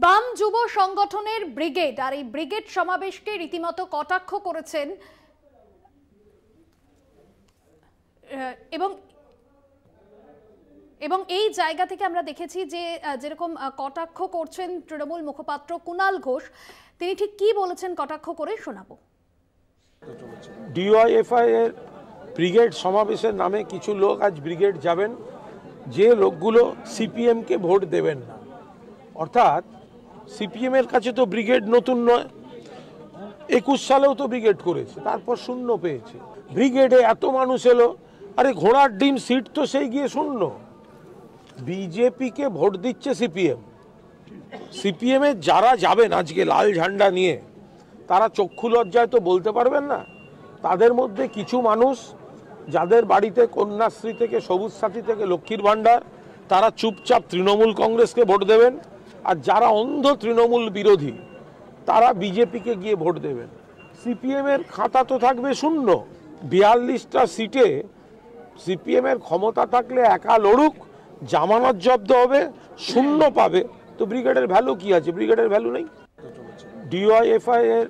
বাম যুব সংগঠনের ব্রিগেড আর এই ব্রিগেড সমাবেশকে রীতিমতো কটাক্ষ করেছেন এবং এই জায়গা থেকে আমরা দেখেছি যে যেরকম কটাক্ষ করছেন তৃণমূল মুখপাত্র কুণাল ঘোষ, তিনি ঠিক কি বলেছেন কটাক্ষ করে শোনাবো। ডিওয়াইএফআই এর ব্রিগেড সমাবেশের নামে কিছু লোক আজ ব্রিগেড যাবেন, যে লোকগুলো সিপিএম কে ভোট দেবেন না। অর্থাৎ সিপিএম এর কাছে তো ব্রিগেড নতুন নয়, 21 সালেও তো ব্রিগেড করেছে, তারপর শূন্য পেয়েছে। ব্রিগেডে এত মানুষ এলো, আরে ঘোড়ার ডিম সিট তো সেই গিয়ে শূন্য। বিজেপিকে ভোট দিচ্ছে সিপিএম। সিপিএম এর যারা যাবেন আজকে লাল ঝান্ডা নিয়ে, তারা চক্ষু লজ্জায় তো বলতে পারবেন না। তাদের মধ্যে কিছু মানুষ যাদের বাড়িতে কন্যাশ্রী থেকে, সবুজ সাথী থেকে, লক্ষ্মীর ভাণ্ডার, তারা চুপচাপ তৃণমূল কংগ্রেসকে ভোট দেবেন। আর যারা অন্ধ তৃণমূল বিরোধী, তারা বিজেপিকে গিয়ে ভোট দেবেন। সিপিএম এর খাতা তো থাকবে শূন্য। 42টা সিটে সিপিএম এর ক্ষমতা থাকলে একা লড়ুক, জামানত জব্দ হবে, শূন্য পাবে, তো ব্রিগেডের ভ্যালু কি আছে? ব্রিগেডের ভ্যালু নেই। ডিওয়াইএফআই এর